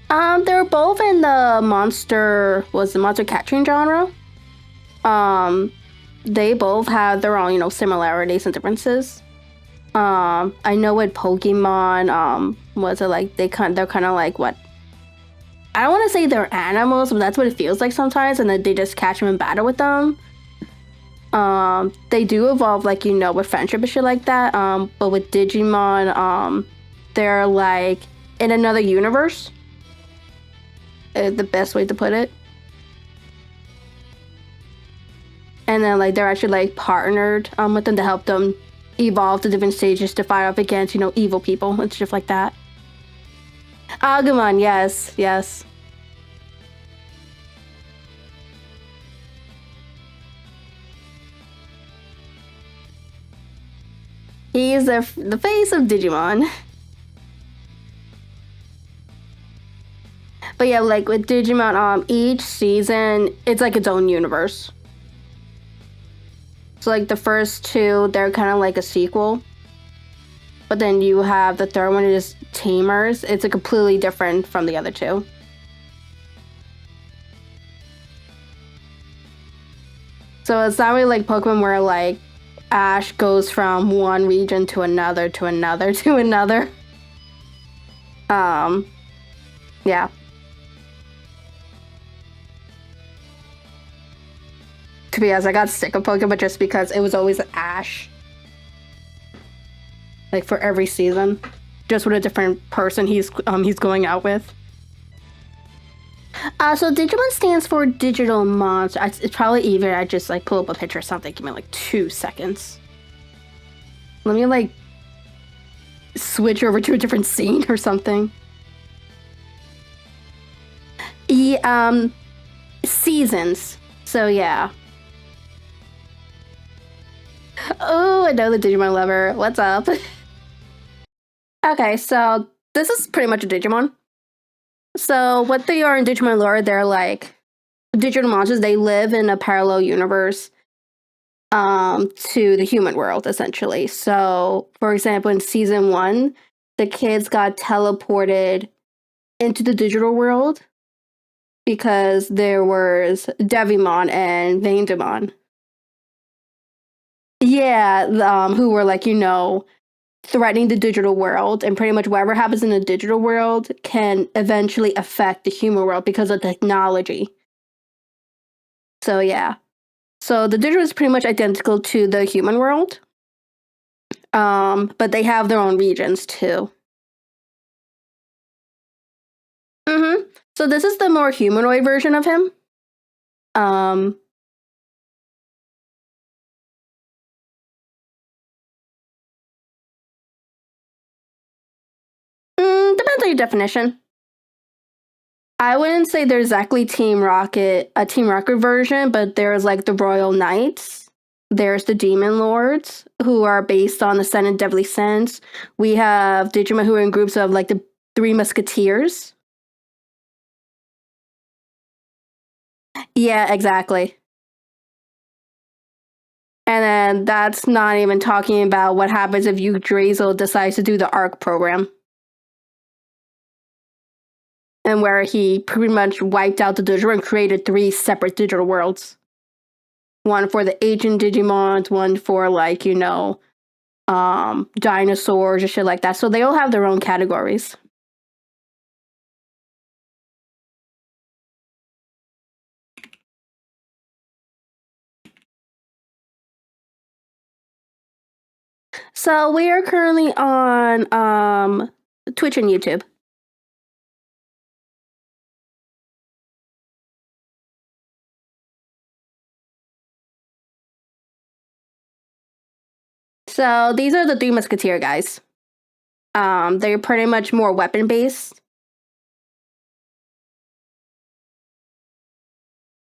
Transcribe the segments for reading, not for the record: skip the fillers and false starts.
They're both in the monster catching genre. They both have their own, similarities and differences. I know with Pokemon, was it like they're kind of like what? I don't want to say they're animals, but that's what it feels like sometimes, and then they just catch them and battle with them. They do evolve like with friendship and shit like that. But with Digimon, they're like in another universe. The best way to put it. And then like they're actually like partnered with them to help them evolve to different stages to fight off against evil people and stuff like that. Agumon, yes. He's the face of Digimon. But yeah, like with Digimon, each season it's like its own universe. So like the first two, they're kind of like a sequel. But then you have the third one is Tamers. It's a completely different from the other two. So it's not really like Pokemon where like Ash goes from one region to another to another to another. Yeah. To be honest, I got sick of Pokemon just because it was always Ash. Like for every season, just with a different person he's going out with. So Digimon stands for digital monster. It's probably either I just like pull up a picture or something. Give me like 2 seconds. Let me like switch over to a different scene or something. Seasons. So yeah. Oh, I know the Digimon lover. What's up? Okay, so this is pretty much a Digimon. So what they are in Digimon lore, they're like digital monsters. They live in a parallel universe to the human world, essentially. So, for example, in season 1, the kids got teleported into the digital world because there was Devimon and Vaindemon. Yeah, who were like, threatening the digital world, and pretty much whatever happens in the digital world can eventually affect the human world because of technology. So yeah. So the digital is pretty much identical to the human world. But they have their own regions too. So this is the more humanoid version of him. Depends on your definition. I wouldn't say there's exactly a Team Rocket version, but there's like the Royal Knights. There's the Demon Lords, who are based on the Sen and Deadly Sins. We have Digimon who are in groups of like the Three Musketeers. Yeah, exactly. And then that's not even talking about what happens if Yggdrasil decides to do the ARC program. And where he pretty much wiped out the digital and created 3 separate digital worlds. One for the ancient Digimons, one for like, dinosaurs and shit like that. So they all have their own categories. So we are currently on Twitch and YouTube. So these are the 3 Musketeer guys. They're pretty much more weapon based.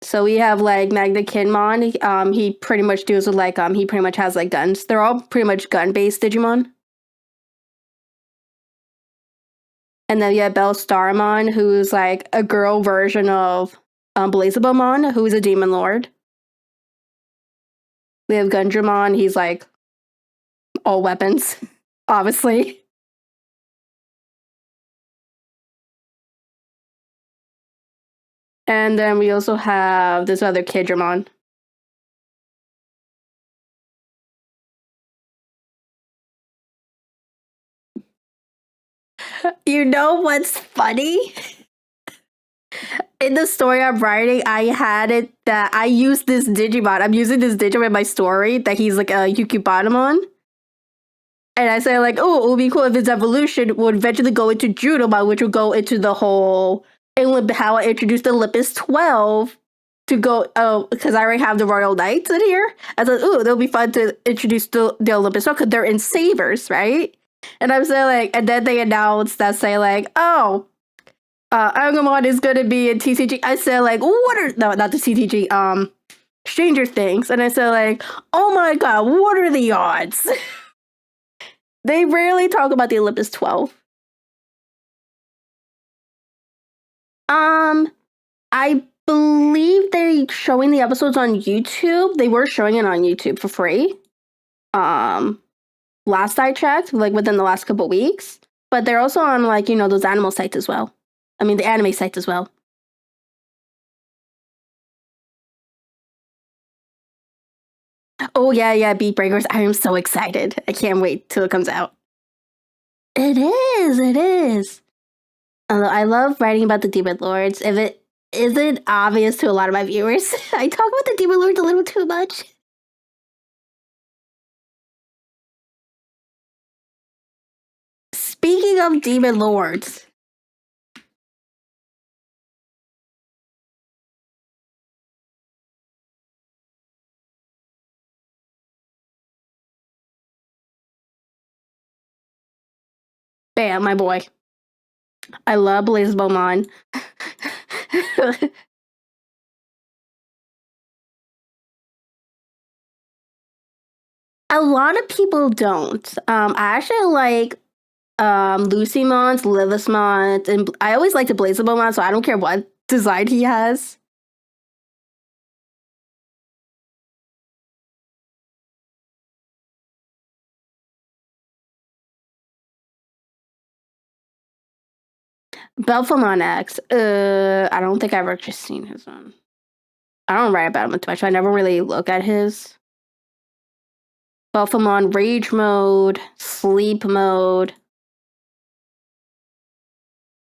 So we have like Magnamon. He pretty much deals with like he pretty much has like guns. They're all pretty much gun based Digimon. And then you have Belstaramon, who's like a girl version of Blazabomon, who's a demon lord. We have Gundramon. He's like all weapons, obviously. And then we also have this other Kidramon. You know what's funny? In the story I'm writing, I had it that I used this Digimon. I'm using this Digimon in my story that he's like a Yukibatamon. And I say like, oh, it would be cool if its evolution would eventually go into Judomon, which would go into the whole how I introduced the Olympus 12 to go. Oh, because I already have the Royal Knights in here. I thought, oh, it'll be fun to introduce the Olympus 12 because they're in Sabers, right? And I'm saying like, and then they announced that say like, oh, Agumon is gonna be in TCG. I said like, what are not the TCG, Stranger Things, and I said like, oh my god, what are the odds? They rarely talk about the Olympus 12. I believe they're showing the episodes on YouTube. They were showing it on YouTube for free. Last I checked, like within the last couple weeks. But they're also on like, you know, those animal sites as well. I mean, the anime sites as well. Oh yeah, Beat Breakers. I am so excited. I can't wait till it comes out. It is. I love writing about the Demon Lords. If it isn't obvious to a lot of my viewers, I talk about the Demon Lords a little too much. Speaking of Demon Lords. Bam, my boy. I love Blazabomon. A lot of people don't. I actually like Lucymons, Livismons, and I always like the Blazabomon, so I don't care what design he has. Alphamon X. I don't think I've ever just seen his one. I don't write about him too much. I never really look at his. Alphamon Rage Mode, Sleep Mode.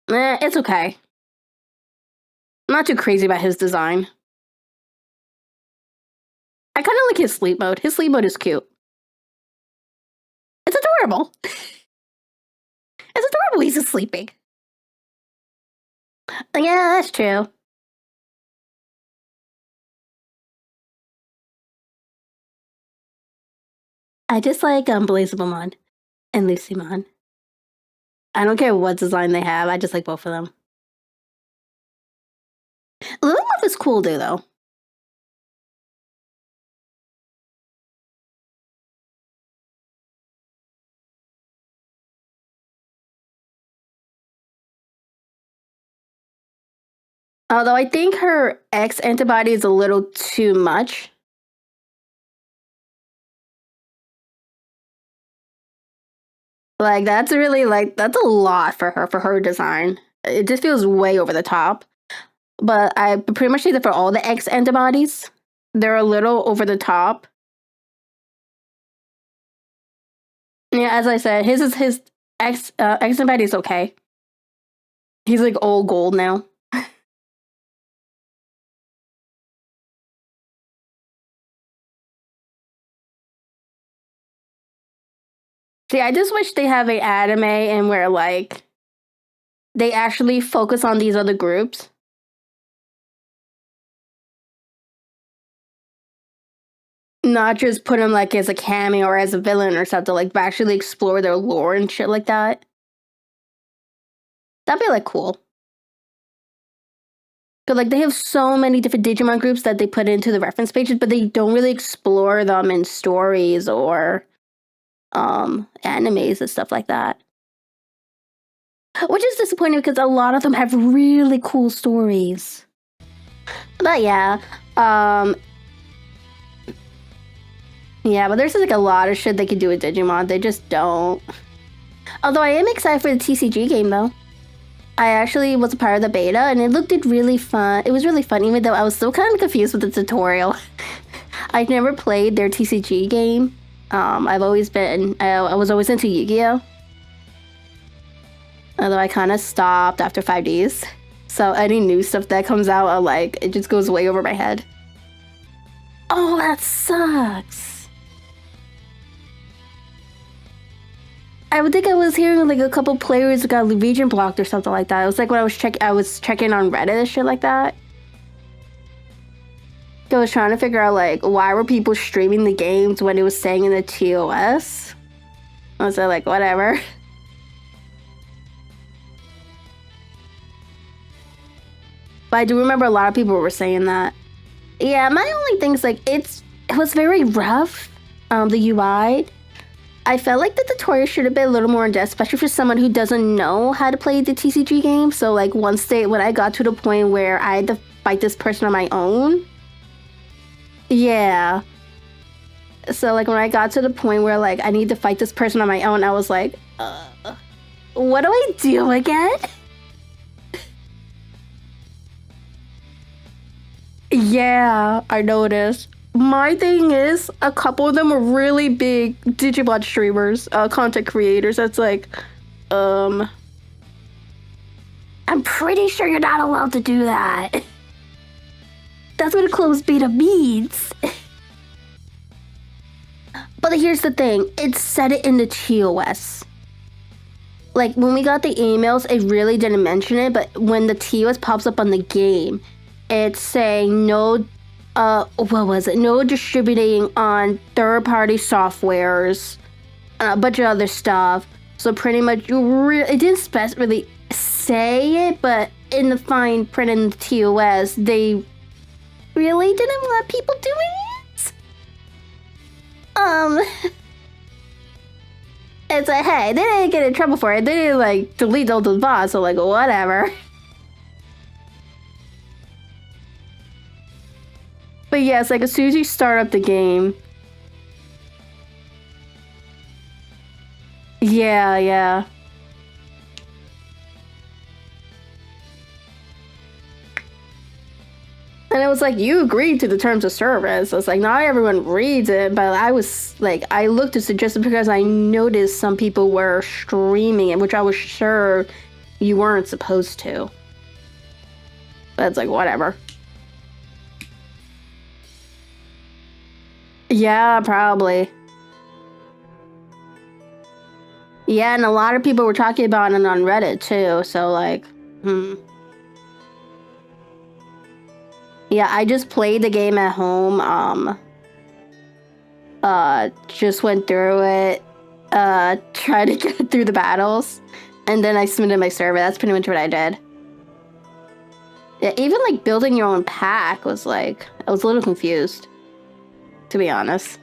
It's okay. I'm not too crazy about his design. I kind of like his sleep mode. His sleep mode is cute. It's adorable. It's adorable he's sleeping. Yeah, that's true. I just like Blazabomon and Lucymon. I don't care what design they have. I just like both of them. Lilymon is cool, though. Although I think her X antibody is a little too much. Like, that's really, like, that's a lot for her design. It just feels way over the top. But I pretty much say that for all the X antibodies, they're a little over the top. Yeah, as I said, his X antibody is okay. He's like all gold now. See, I just wish they have an anime and where like they actually focus on these other groups. Not just put them like as a cameo or as a villain or something, like actually explore their lore and shit like that. That'd be like cool. Cause like they have so many different Digimon groups that they put into the reference pages, but they don't really explore them in stories or animes and stuff like that. Which is disappointing because a lot of them have really cool stories. But yeah, yeah, but there's like a lot of shit they could do with Digimon. They just don't. Although I am excited for the TCG game though. I actually was a part of the beta, and it looked really fun. It was really fun, even though I was still kind of confused with the tutorial. I've never played their TCG game. I've always been, I was always into Yu-Gi-Oh! Although I kind of stopped after 5 days. So any new stuff that comes out, I'm like, it just goes way over my head. Oh, that sucks. I would think I was hearing like a couple players got region blocked or something like that. It was like when I was checking on Reddit and shit like that. I was trying to figure out like why were people streaming the games when it was saying in the TOS. I was like, whatever. But I do remember a lot of people were saying that. Yeah, my only thing is like it was very rough. The UI. I felt like the tutorial should have been a little more in depth, especially for someone who doesn't know how to play the TCG game. So like when I got to the point where I had to fight this person on my own. Yeah. So like when I got to the point where like I need to fight this person on my own, I was like, what do I do again? Yeah, I noticed. My thing is, a couple of them are really big Digimon streamers, content creators. That's like, I'm pretty sure you're not allowed to do that. That's what a closed beta means. But here's the thing, it said it in the TOS. Like, when we got the emails, it really didn't mention it, but when the TOS pops up on the game, it's saying no, what was it? No distributing on third-party softwares, a bunch of other stuff. So pretty much, it didn't really say it, but in the fine print in the TOS, they really didn't let people do it. It's like, hey, they didn't get in trouble for it. They didn't like delete all those bots, so like whatever. But yeah, it's like as soon as you start up the game. Yeah. And it was like, you agreed to the terms of service. It's like, not everyone reads it, but I was like, I looked at it just because I noticed some people were streaming it, which I was sure you weren't supposed to. But it's like, whatever. Yeah, probably. Yeah, and a lot of people were talking about it on Reddit too, so like, Yeah, I just played the game at home, just went through it, tried to get through the battles, and then I submitted my server. That's pretty much what I did. Yeah, even like building your own pack was like, I was a little confused, to be honest.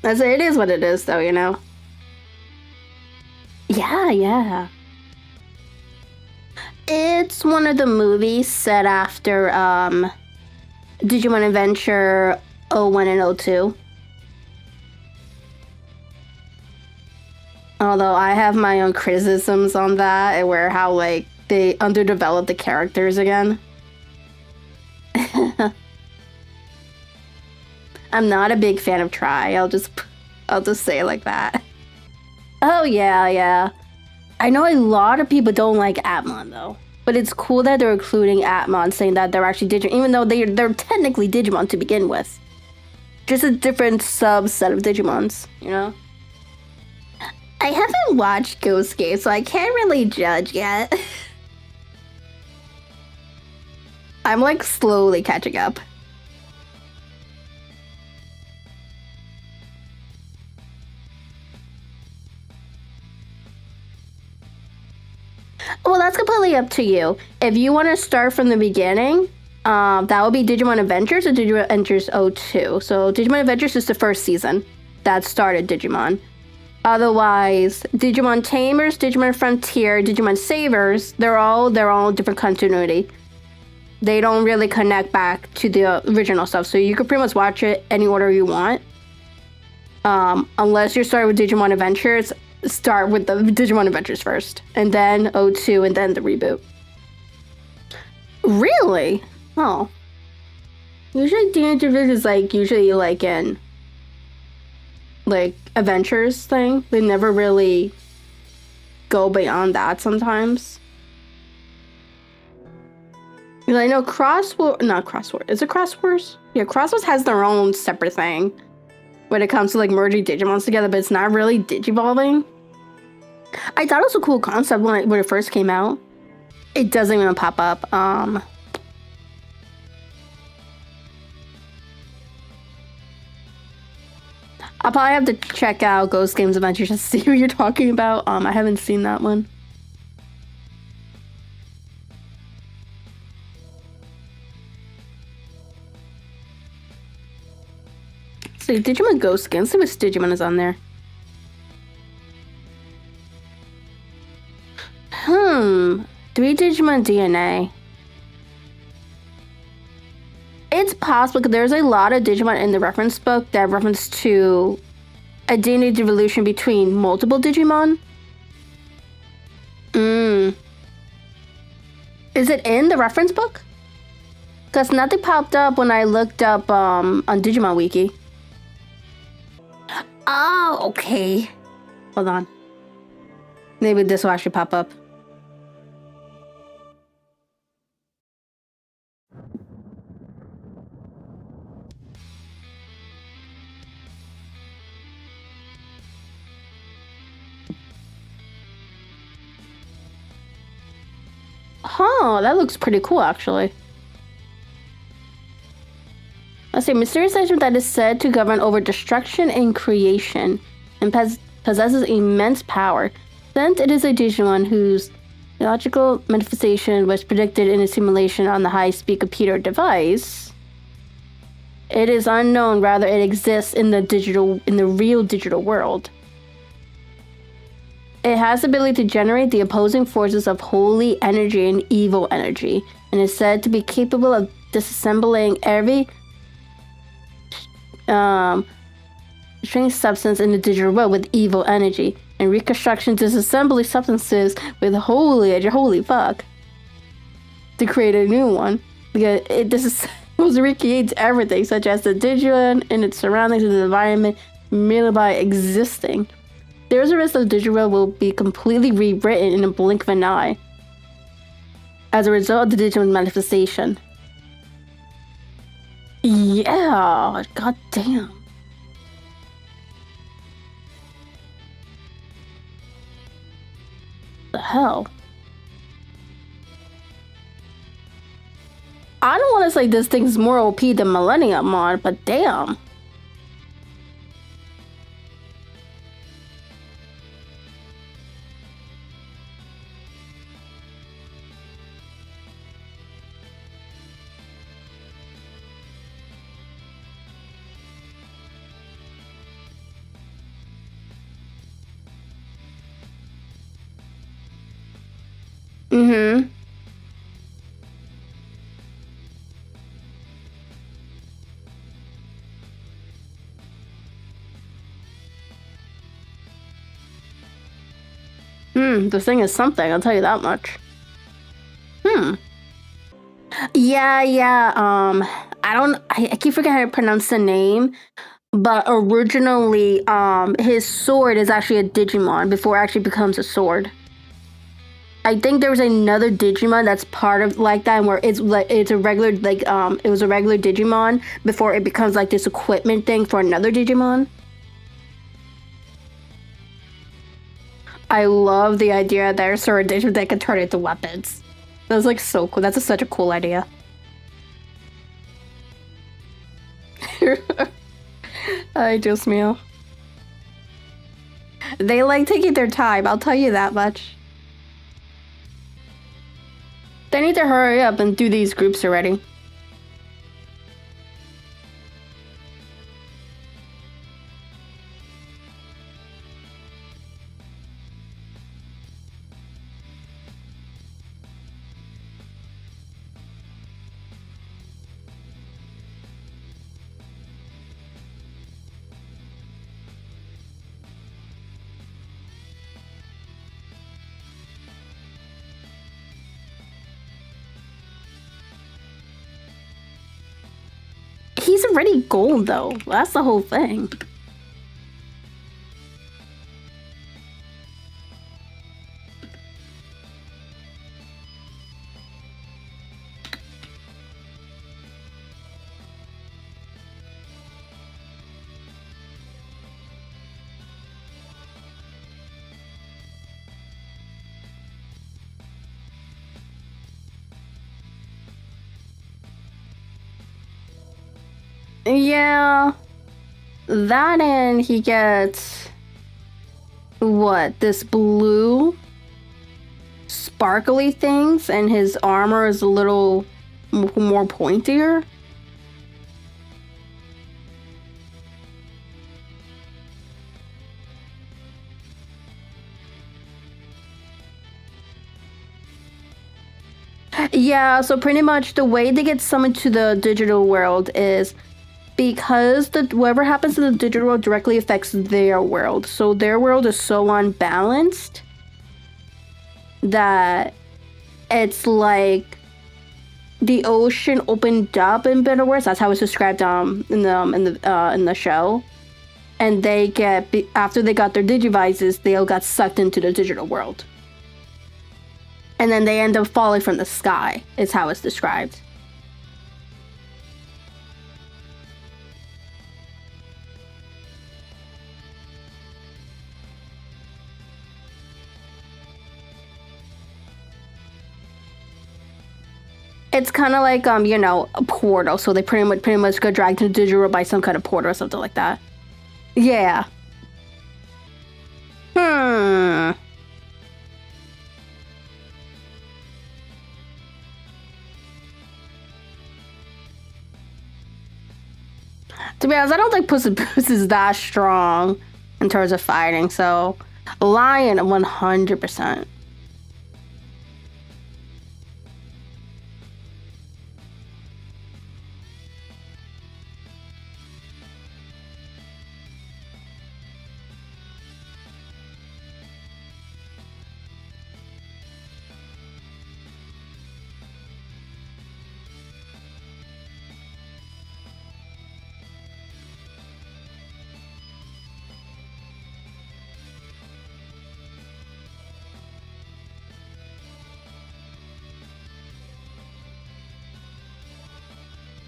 As it is what it is, though, you know? Yeah. It's one of the movies set after, Digimon Adventure 01 and 02. Although I have my own criticisms on that, where how, like, they underdeveloped the characters again. I'm not a big fan of Try. I'll just say it like that. Oh, yeah. I know a lot of people don't like Appmon, though. But it's cool that they're including Appmon, saying that they're actually Digimon, even though they're technically Digimon to begin with. Just a different subset of Digimons, you know? I haven't watched Ghost Game, so I can't really judge yet. I'm, like, slowly catching up. Well, that's completely up to you. If you want to start from the beginning, that would be Digimon Adventures or Digimon Adventures 02. So Digimon Adventures is the first season that started Digimon. Otherwise, Digimon Tamers, Digimon Frontier, Digimon Savers, they're all their own different continuity. They don't really connect back to the original stuff, so you can pretty much watch it any order you want. Unless you're starting with Digimon Adventures, start with the Digimon Adventures first, and then O2, and then the reboot. Really? Oh. Usually Teenage Adventures is like usually like in like adventures thing. They never really go beyond that sometimes. I know not Crossword. Is it Crosswords? Yeah, Crosswords has their own separate thing when it comes to like merging Digimons together, but it's not really Digivolving. I thought it was a cool concept when it first came out. It doesn't even pop up. I'll probably have to check out Ghost Games Adventures to see what you're talking about. I haven't seen that one. See, Digimon Ghost Games. See which Digimon is on there. 3 Digimon DNA. It's possible because there's a lot of Digimon in the reference book that reference to a DNA devolution between multiple Digimon. Is it in the reference book? Because nothing popped up when I looked up on Digimon Wiki. Oh, okay. Hold on. Maybe this will actually pop up. Huh, that looks pretty cool, actually. Let's see, mysterious agent that is said to govern over destruction and creation and possesses immense power. Since it is a Digimon whose logical manifestation was predicted in a simulation on the high-speed computer device, it is unknown whether it exists in the real digital world. It has the ability to generate the opposing forces of holy energy and evil energy, and is said to be capable of disassembling every strange substance in the digital world with evil energy, and reconstruction disassembly substances with holy energy, holy fuck, to create a new one. Because it recreates everything, such as the Digimon and its surroundings and the environment, merely by existing. There is a risk that the digital world will be completely rewritten in a blink of an eye as a result of the Digimon manifestation. Yeah, god damn. The hell? I don't want to say this thing's more OP than Maquinamon, but damn. This thing is something, I'll tell you that much. Yeah, I keep forgetting how to pronounce the name, but originally, his sword is actually a Digimon before it actually becomes a sword. I think there was another Digimon that's part of like that, where it's a regular it was a regular Digimon before it becomes like this equipment thing for another Digimon. I love the idea that there's sort of Digimon that can turn into weapons. That's like so cool. That's such a cool idea. I just meow. They like taking their time, I'll tell you that much. They need to hurry up and do these groups already. already gold though. That's the whole thing. Yeah, that, and he gets what, this blue sparkly things, and his armor is a little more pointier. Yeah, so pretty much the way they get summoned to the digital world is because whatever happens in the digital world directly affects their world. So their world is so unbalanced that it's like the ocean opened up in better words. That's how it's described in the show. And they get, after they got their digivices, they all got sucked into the digital world. And then they end up falling from the sky, is how it's described. It's kind of like a portal. So they pretty much got dragged to the digital world by some kind of portal or something like that. Yeah. To be honest, I don't think Puss is that strong in terms of fighting, so Lion 100%.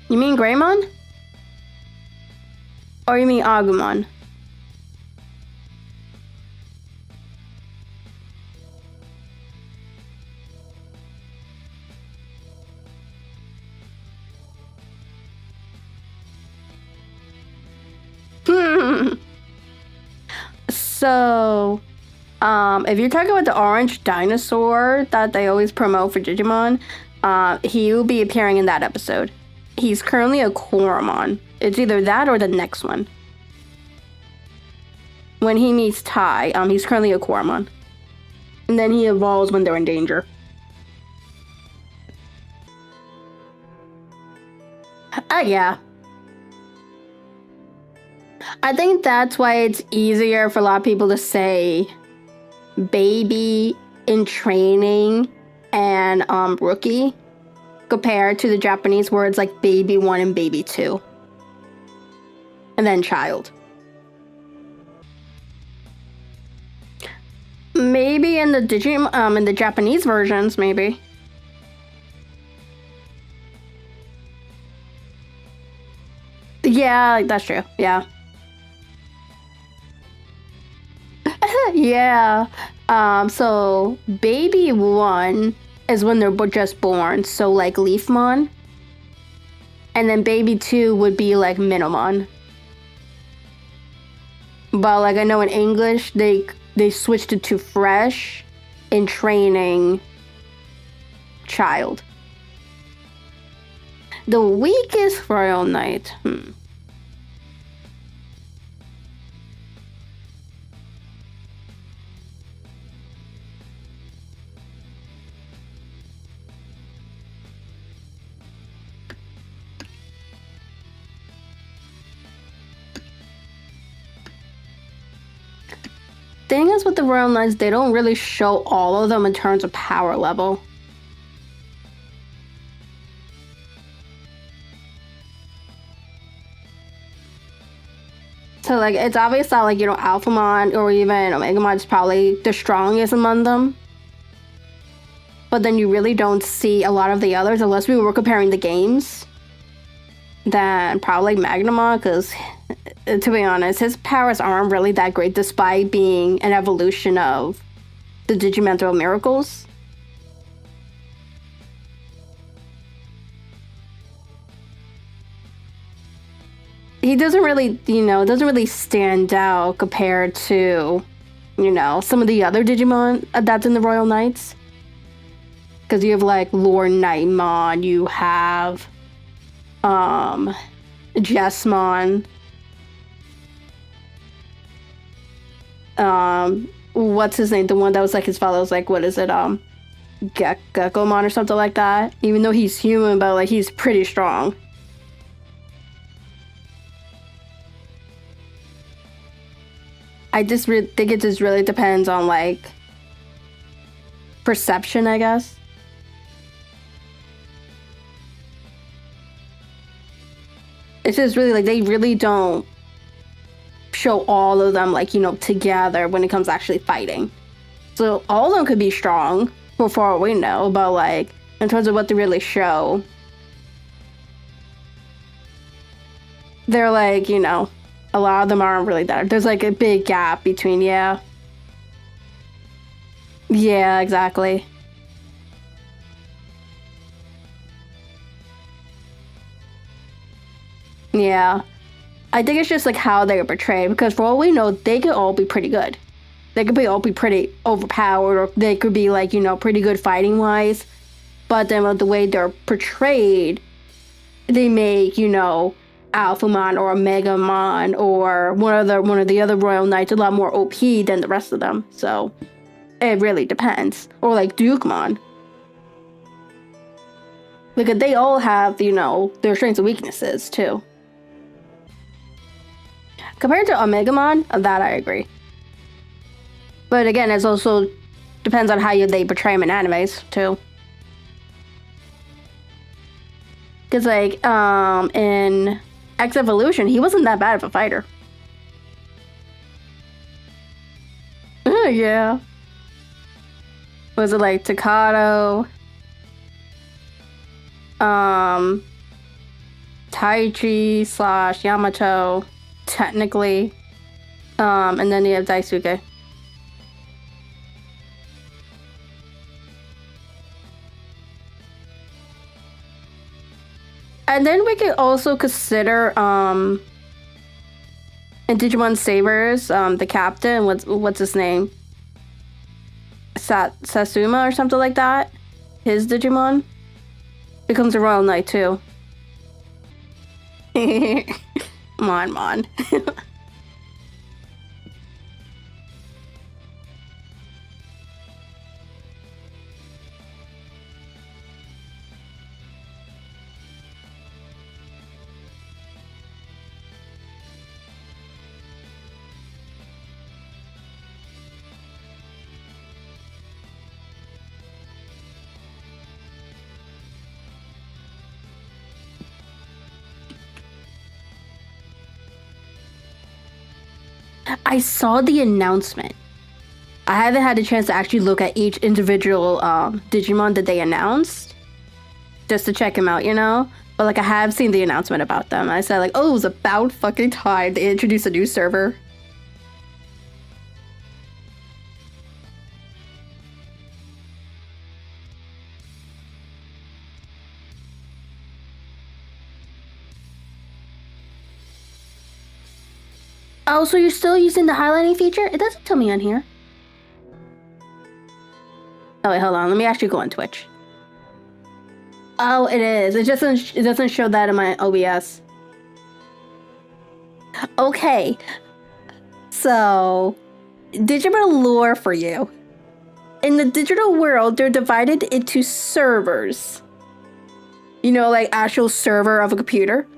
You mean Greymon? Or you mean Agumon? So, if you're talking about the orange dinosaur that they always promote for Digimon, he will be appearing in that episode. He's currently a Coromon. It's either that or the next one. When he meets Tai, he's currently a Coromon. And then he evolves when they're in danger. Yeah. I think that's why it's easier for a lot of people to say baby in training and rookie compared to the Japanese words like baby 1 and baby 2. And then child. Maybe in the in the Japanese versions, maybe. Yeah, that's true. Yeah. Yeah. So baby 1 is when they're just born, so like Leafmon. And then baby 2 would be like Minamon. But like I know in English they switched it to fresh in training child. The weakest Royal Knight. Thing is with the Royal Knights, they don't really show all of them in terms of power level. So, like, it's obvious that, like, you know, Alphamon or even Omegamon is probably the strongest among them. But then you really don't see a lot of the others unless we were comparing the games. Then probably Magnamon, because, to be honest, his powers aren't really that great despite being an evolution of the Digimon Throw Miracles. He doesn't really, you know, doesn't really stand out compared to, you know, some of the other Digimon that's in the Royal Knights. Because you have, like, Lord Nightmon, you have, Jessmon, what's his name? The one that was, like, his father was, like, what is it, Gekomon or something like that? Even though he's human, but, like, he's pretty strong. I just think it just really depends on, like, perception, I guess. It's just really, like, they really don't show all of them, like, you know, together when it comes to actually fighting. So all of them could be strong, for all we know, but, like, in terms of what they really show, they're, like, you know, a lot of them aren't really that. There's, like, a big gap between, yeah. Yeah, exactly. Yeah. I think it's just, like, how they're portrayed, because for all we know, they could all be pretty good. They could all be pretty overpowered, or they could be, like, you know, pretty good fighting-wise. But then with the way they're portrayed, they make, you know, Alphamon or Megamon or one of the other Royal Knights a lot more OP than the rest of them. So it really depends. Or like Digimon. Because they all have, you know, their strengths and weaknesses too. Compared to Omegamon, that I agree. But again, it also depends on how they portray him in animes too. Because like in X Evolution, he wasn't that bad of a fighter. Yeah. Was it like Takato? Taichi / Yamato, technically. And then you have Daisuke. And then we could also consider in Digimon Sabers, the captain, what's his name? Sasuma or something like that. His Digimon becomes a Royal Knight too. Mon. I saw the announcement. I haven't had a chance to actually look at each individual Digimon that they announced, just to check them out, you know? But like I have seen the announcement about them. I said like, oh, it was about fucking time they introduced a new server. Oh, so you're still using the highlighting feature? It doesn't tell me on here. Oh wait, hold on. Let me actually go on Twitch. Oh, it is. It doesn't show that in my OBS. Okay. So, Digimon lore for you. In the digital world, they're divided into servers. You know, like actual server of a computer.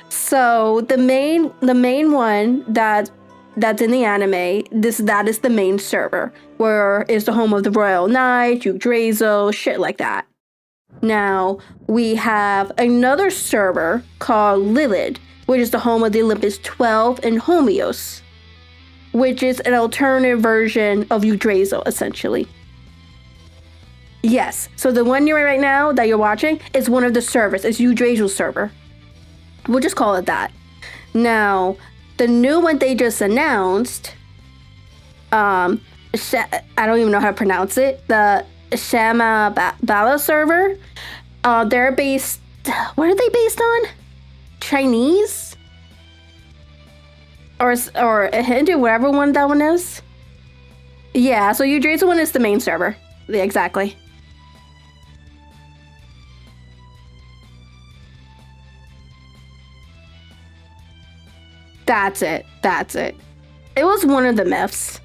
So the main one that's in the anime, that is the main server, where is the home of the Royal Knight, Yggdrasil, shit like that. Now we have another server called Lilith, which is the home of the Olympus 12, and Homeos, which is an alternative version of Yggdrasil, essentially. Yes, so the one you're right now that you're watching is one of the servers. It's Yggdrasil server. We'll just call it that. Now, the new one they just announced, I don't even know how to pronounce it, the Shambala server, they're based, what are they based on? Chinese? Or Hindu, whatever one that one is. Yeah, so Yggdrasil one is the main server. Yeah, exactly. That's it. That's it. It was one of the myths.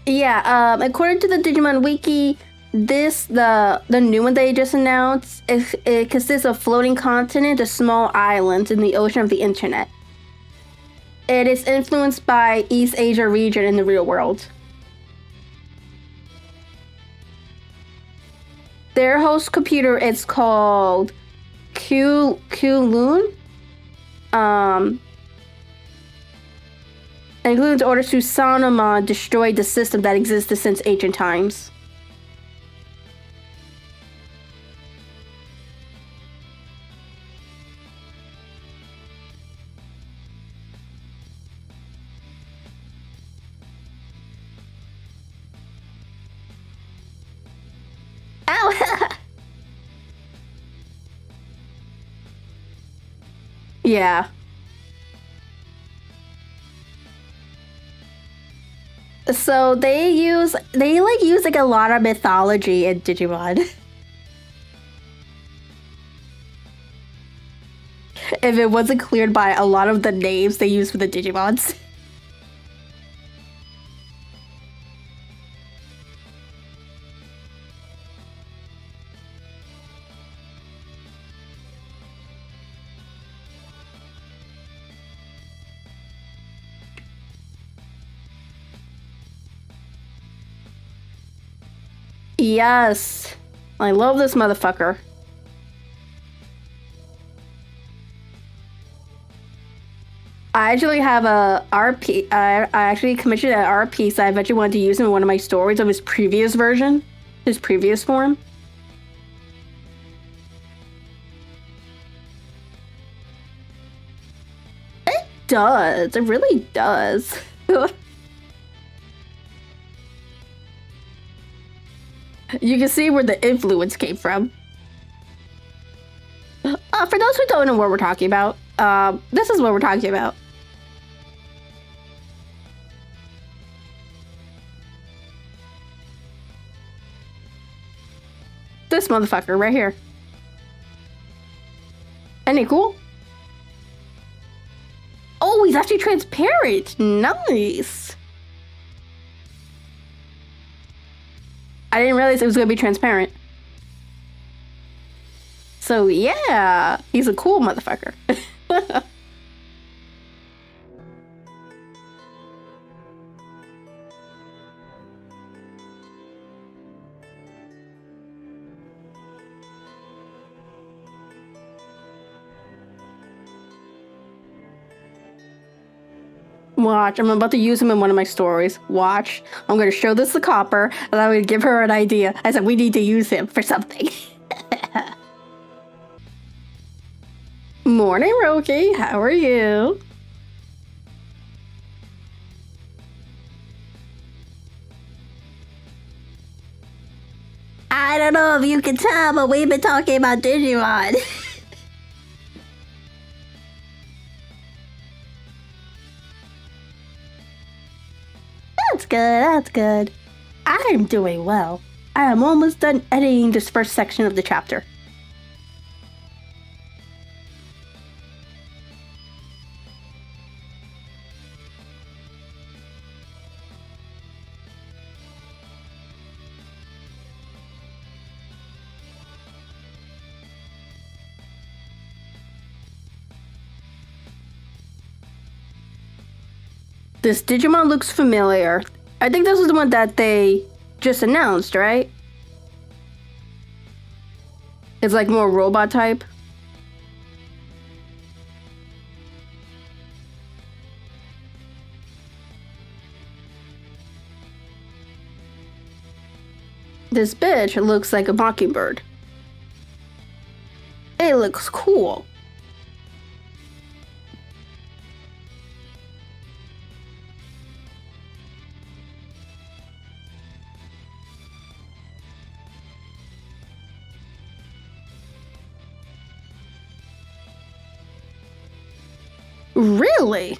Yeah, according to the Digimon Wiki, the new one they just announced, it consists of floating continent to small islands in the ocean of the internet. It is influenced by East Asia region in the real world. Their host computer is called Kulun. Includes orders to Sanoma destroy the system that existed since ancient times. Ow! Yeah. So they use like a lot of mythology in Digimon. If it wasn't cleared by a lot of the names they use for the Digimons. Yes. I love this motherfucker. I actually have a RP. I actually commissioned an art piece I eventually wanted to use in one of my stories of his previous version, his previous form. It does. It really does. You can see where the influence came from. For those who don't know what we're talking about, this is what we're talking about. This motherfucker right here. Ain't he cool? Oh, he's actually transparent. Nice. I didn't realize it was gonna be transparent. So yeah, he's a cool motherfucker. Watch, I'm about to use him in one of my stories. Watch, I'm gonna show this to Copper, and I'm gonna give her an idea. I said we need to use him for something. Morning, Roki. How are you? I don't know if you can tell, but we've been talking about Digimon. That's good, that's good. I'm doing well. I am almost done editing this first section of the chapter. This Digimon looks familiar. I think this is the one that they just announced, right? It's like more robot type. This bitch looks like a mockingbird. It looks cool. Really?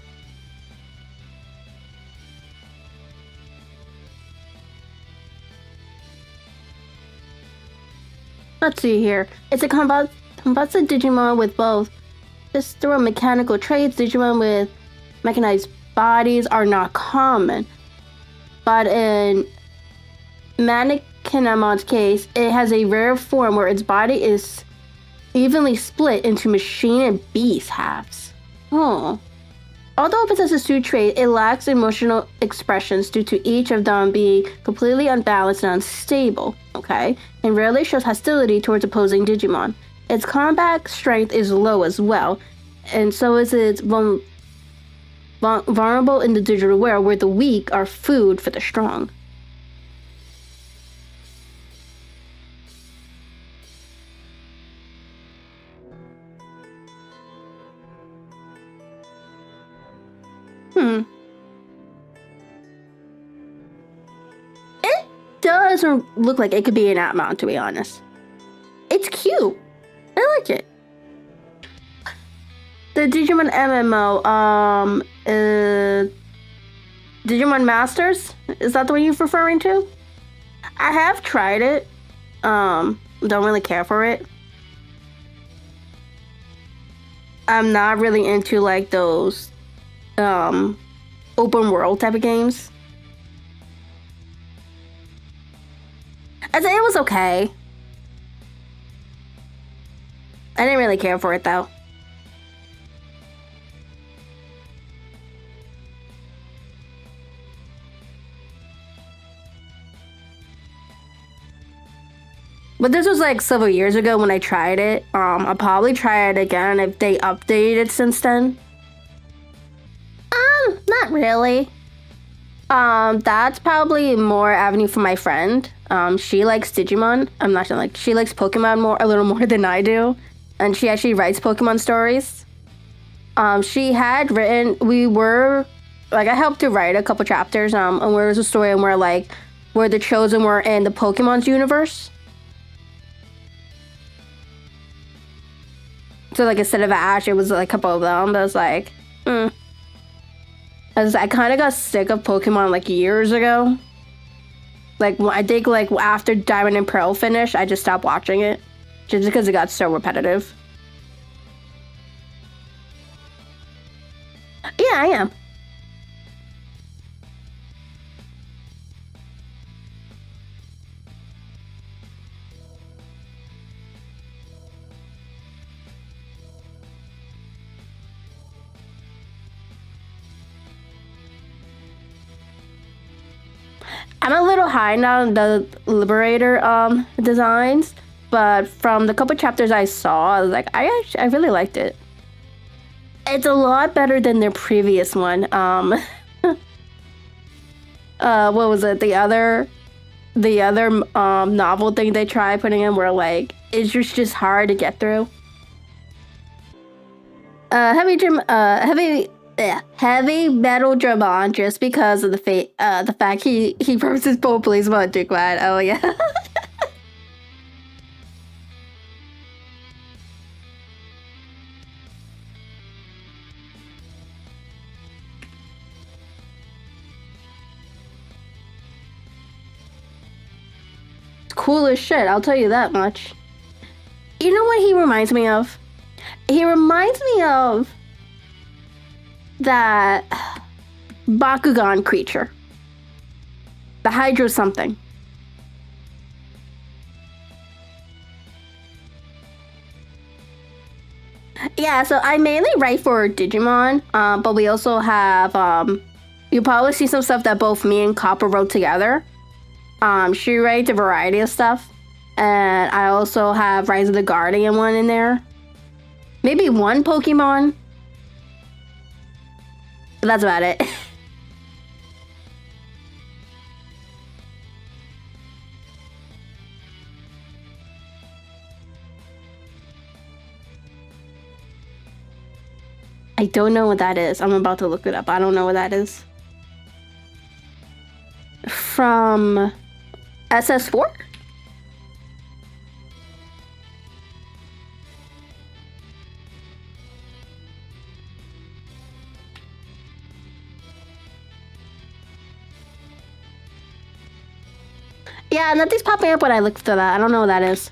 Let's see here. It's a composite Digimon with both visceral mechanical traits. Digimon with mechanized bodies are not common. But in Maquinamon's case, it has a rare form where its body is evenly split into machine and beast halves. Oh. Although it possesses two traits, it lacks emotional expressions due to each of them being completely unbalanced and unstable, okay? And rarely shows hostility towards opposing Digimon. Its combat strength is low as well, and so is its vulnerable in the digital world where the weak are food for the strong. It doesn't look like it could be an Appmon, to be honest. It's cute. I like it. The Digimon MMO, Digimon Masters? Is that the one you're referring to? I have tried it. Don't really care for it. I'm not really into like those open world type of games. I'd say it was okay. I didn't really care for it though. But this was like several years ago when I tried it. I'll probably try it again if they updated it since then. Not really. That's probably more avenue for my friend. She likes Digimon. I'm not sure, like, she likes Pokemon a little more than I do. And she actually writes Pokemon stories. She had written, I helped her write a couple chapters, and where was a story and where the Chosen were in the Pokemon's universe. So, like, instead of Ash, it was, like, a couple of them. But I was like, I kind of got sick of Pokemon, like, years ago. Like, I think, like, after Diamond and Pearl finished, I just stopped watching it. Just because it got so repetitive. Yeah, I am. I'm a little high now on the Liberator designs, but from the couple chapters I saw, I was like, I really liked it. It's a lot better than their previous one. What was it? The other novel thing they tried putting in where like it's just hard to get through. Heavy metal Dramon just because of the fact he versus both Policeman Digimon. Oh yeah. It's cool as shit, I'll tell you that much. You know what he reminds me of? He reminds me of that Bakugan creature. The Hydro something. Yeah, so I mainly write for Digimon, but we also have you probably see some stuff that both me and Copper wrote together. She writes a variety of stuff. And I also have Rise of the Guardian one in there. Maybe one Pokemon. But that's about it. I don't know what that is. I'm about to look it up. I don't know what that is. From SS4? Yeah, nothing's popping up when I look for that. I don't know what that is.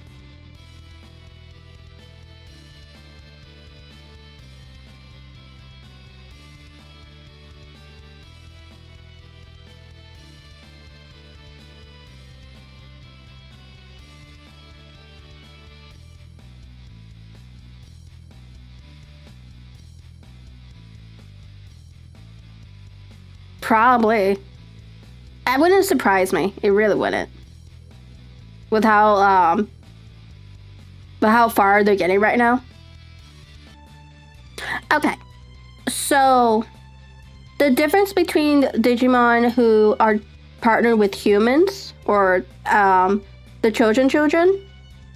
Probably. That wouldn't surprise me. It really wouldn't. With how far they're getting right now. Okay. So the difference between Digimon who are partnered with humans, or the chosen children,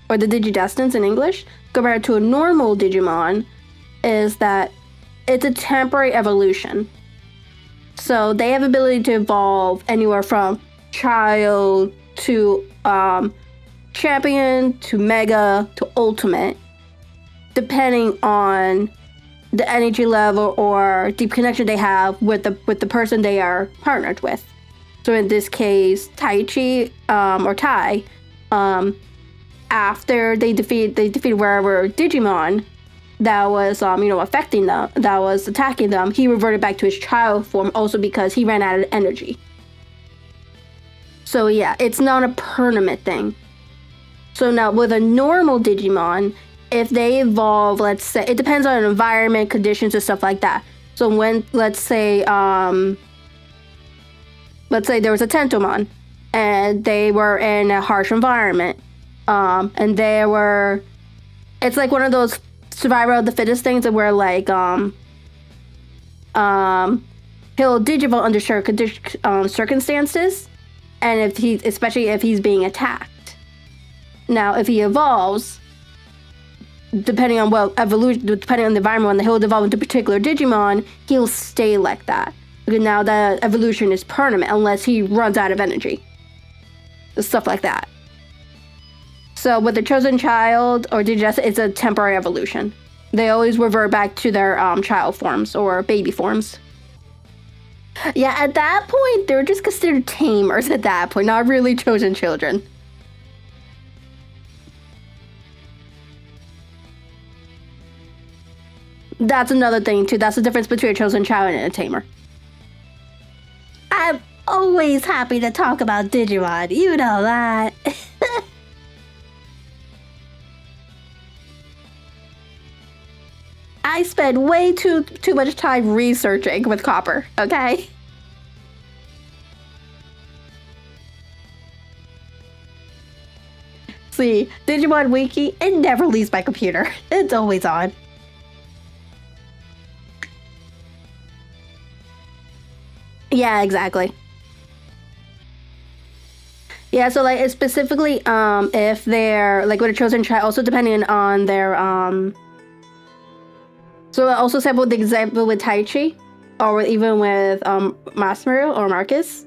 or the Digidestineds in English, compared to a normal Digimon, is that it's a temporary evolution. So they have ability to evolve anywhere from child to champion to mega to ultimate, depending on the energy level or deep connection they have with the person they are partnered with. So in this case, Taichi or Tai, after they defeated wherever Digimon that was affecting them, that was attacking them, he reverted back to his child form, also because he ran out of energy. So yeah, it's not a permanent thing. So now with a normal Digimon, if they evolve, let's say, it depends on environment, conditions, and stuff like that. So when, let's say there was a Tentomon, and they were in a harsh environment, and it's like one of those survival of the fittest things where like he'll digivolve under certain circumstances, and especially if he's being attacked. Now, if he evolves, depending on the environment, when he'll evolve into a particular Digimon, he'll stay like that. Because now the evolution is permanent unless he runs out of energy. Stuff like that. So with the chosen child or Digidestined, it's a temporary evolution. They always revert back to their child forms or baby forms. Yeah, at that point, they're just considered tamers at that point, not really chosen children. That's another thing, too. That's the difference between a chosen child and a tamer. I'm always happy to talk about Digimon. You know that. I spend way too much time researching with Copper, okay? See, Digimon Wiki, it never leaves my computer. It's always on. Yeah, exactly. Yeah, so like specifically, if they're like with a chosen child, also depending on their So I also said with the example with Taichi, or even with Masaru or Marcus,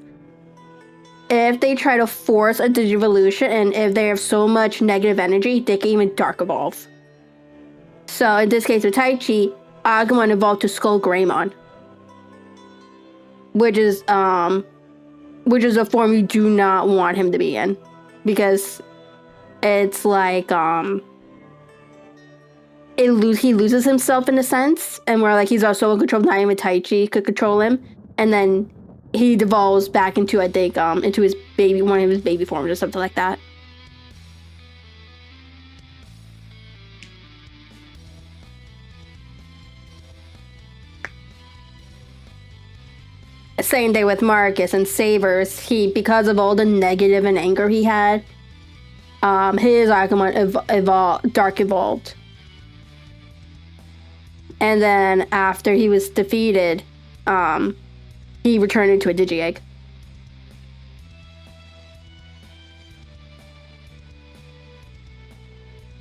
if they try to force a Digivolution, and if they have so much negative energy, they can even Dark Evolve. So in this case with Taichi, Agumon evolved to Skull Greymon, which is a form you do not want him to be in, because it's like he loses himself in a sense, and where like he's also in control, not even Taichi could control him, and then he devolves back into, I think, into his one of his baby forms or something like that. Same day with Marcus and Savers. Because of all the negative and anger he had, his Agumon dark evolved. And then after he was defeated, he returned into a Digi-Egg.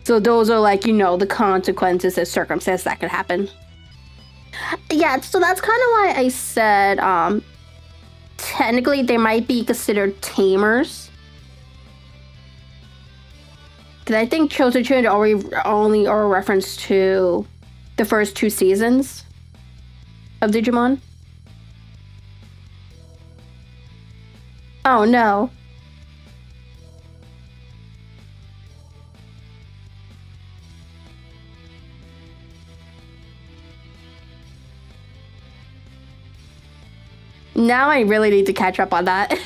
So those are like, the consequences and circumstances that could happen. Yeah, so that's kind of why I said, technically they might be considered tamers. Because I think Chosen only are a reference to the first 2 seasons of Digimon. Oh no. Now I really need to catch up on that.